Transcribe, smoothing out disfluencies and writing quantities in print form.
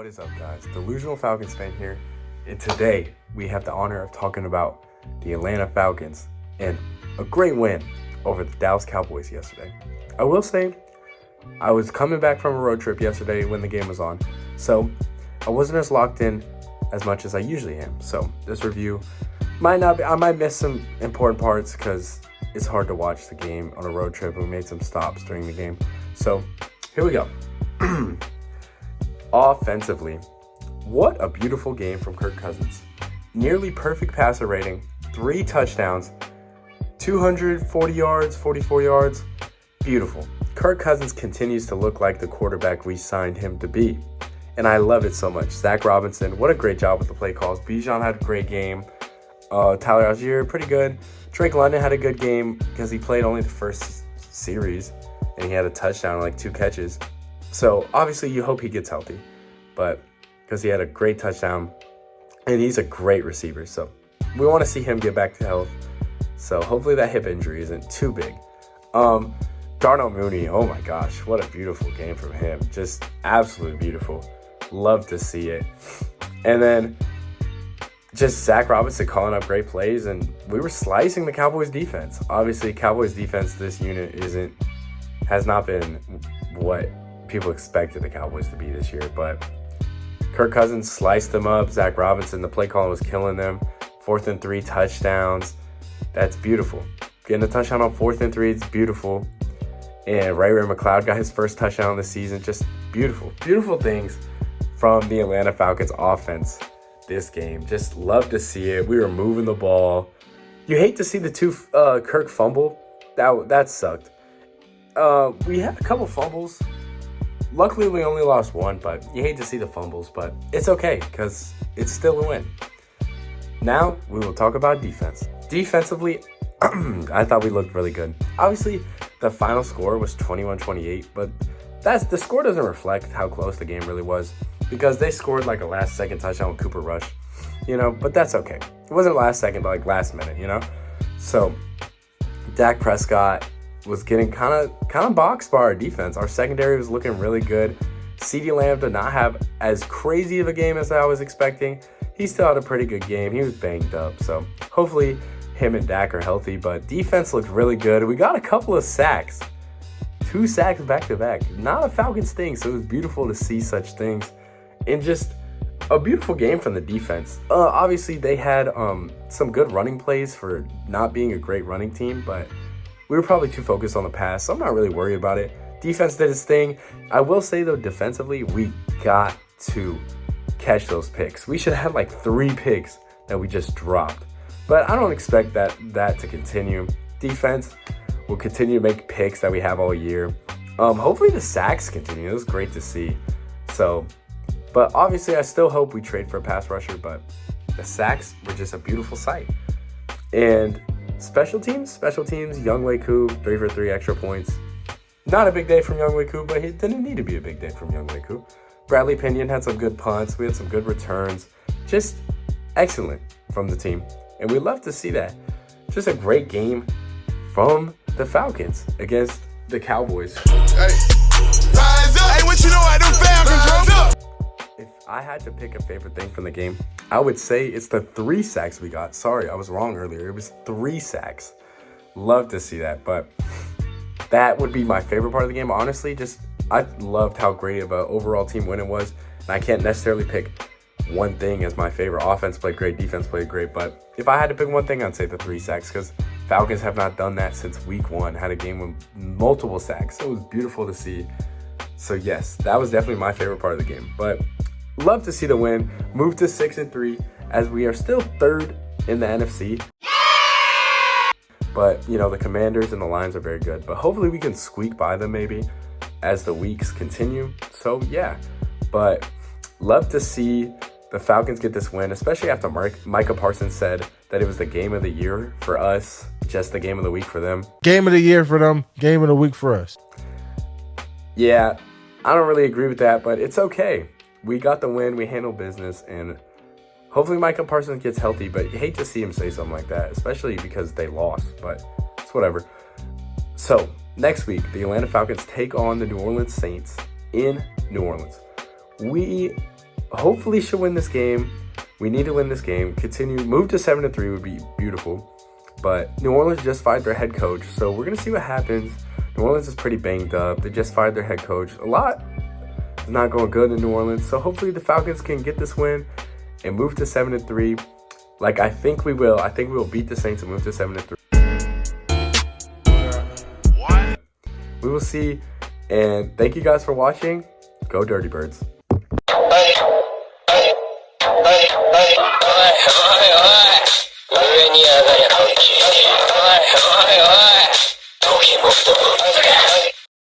What is up, guys? Delusional Falcons fan here, and today we have the honor of talking about the Atlanta Falcons and a great win over the Dallas Cowboys yesterday. I will say, I was coming back from a road trip yesterday when the game was on, so I wasn't as locked in as much as I usually am. So this review I might miss some important parts because it's hard to watch the game on a road trip. We made some stops during the game. So here we go. Offensively, what a beautiful game from Kirk Cousins. Nearly perfect passer rating, 3 touchdowns, 240 yards, 44 yards. Beautiful. Kirk Cousins continues to look like the quarterback we signed him to be, and I love it so much. Zach Robinson, what a great job with the play calls. Bijan had a great game. Tyler Algier, pretty good. Drake London had a good game because he played only the first series, and he had a touchdown and like 2 catches. So obviously you hope he gets healthy, but because he had a great touchdown and he's a great receiver. So we want to see him get back to health. So hopefully that hip injury isn't too big. Darnell Mooney, oh my gosh, what a beautiful game from him. Just absolutely beautiful. Love to see it. And then just Zach Robinson calling up great plays, and we were slicing the Cowboys defense. Obviously Cowboys defense, this unit has not been what people expected the Cowboys to be this year, but Kirk Cousins sliced them up. Zach Robinson, the play calling was killing them. 4th and 3 touchdowns. That's beautiful. Getting a touchdown on 4th and 3, it's beautiful. And Ray McLeod got his first touchdown of the season. Just beautiful. Beautiful things from the Atlanta Falcons offense this game. Just love to see it. We were moving the ball. You hate to see the 2 Kirk fumble. That sucked. We had a couple fumbles. Luckily, we only lost 1, but you hate to see the fumbles, but it's okay because it's still a win. Now, we will talk about defense. Defensively, I thought we looked really good. Obviously, the final score was 21-28, but the score doesn't reflect how close the game really was because they scored like a last-second touchdown with Cooper Rush, but that's okay. It wasn't last second, but like last minute, So, Dak Prescott was getting kind of boxed by our defense. Our secondary was looking really good. CeeDee Lamb did not have as crazy of a game as I was expecting. He still had a pretty good game. He was banged up, so hopefully him and Dak are healthy, but defense looked really good. We got a couple of sacks. 2 sacks back-to-back. Not a Falcons thing, so it was beautiful to see such things. And just a beautiful game from the defense. Obviously, they had some good running plays for not being a great running team, but we were probably too focused on the pass, so I'm not really worried about it. Defense did its thing. I will say, though, defensively, we got to catch those picks. We should have had like 3 picks that we just dropped. But I don't expect that to continue. Defense will continue to make picks that we have all year. Hopefully the sacks continue. It was great to see. But obviously I still hope we trade for a pass rusher, but the sacks were just a beautiful sight. And Special teams, Younghoe Koo, 3 for 3 extra points. Not a big day from Younghoe Koo, but it didn't need to be a big day from Younghoe Koo. Bradley Pinion had some good punts. We had some good returns. Just excellent from the team. And we love to see that. Just a great game from the Falcons against the Cowboys. Hey, rise up. Hey, what you know about them Falcons, bro? If I had to pick a favorite thing from the game, I would say it's the 3 sacks we got. Sorry, I was wrong earlier. It was 3 sacks. Love to see that, but that would be my favorite part of the game. Honestly, I loved how great of an overall team win it was, and I can't necessarily pick one thing as my favorite. Offense played great, defense played great, but if I had to pick one thing, I'd say the 3 sacks because Falcons have not done that since week 1. Had a game with multiple sacks, so it was beautiful to see. So yes, that was definitely my favorite part of the game, but love to see the win. Move to 6-3 as we are still 3rd in the NFC. But, the Commanders and the Lions are very good. But hopefully we can squeak by them maybe as the weeks continue. So, yeah. But love to see the Falcons get this win, especially after Micah Parsons said that it was the game of the year for us, just the game of the week for them. Game of the year for them, game of the week for us. Yeah, I don't really agree with that, but it's okay. We got the win, we handled business, and hopefully Micah Parsons gets healthy, but you hate to see him say something like that, especially because they lost, but it's whatever. So, next week, the Atlanta Falcons take on the New Orleans Saints in New Orleans. We hopefully she'll win this game. We need to win this game. Move to 7-3 would be beautiful. But New Orleans just fired their head coach, so we're going to see what happens. New Orleans is pretty banged up. They just fired their head coach. A lot is not going good in New Orleans, so hopefully the Falcons can get this win and move to 7-3. Like, I think we will. I think we will beat the Saints and move to 7-3. We will see, and thank you guys for watching. Go Dirty Birds.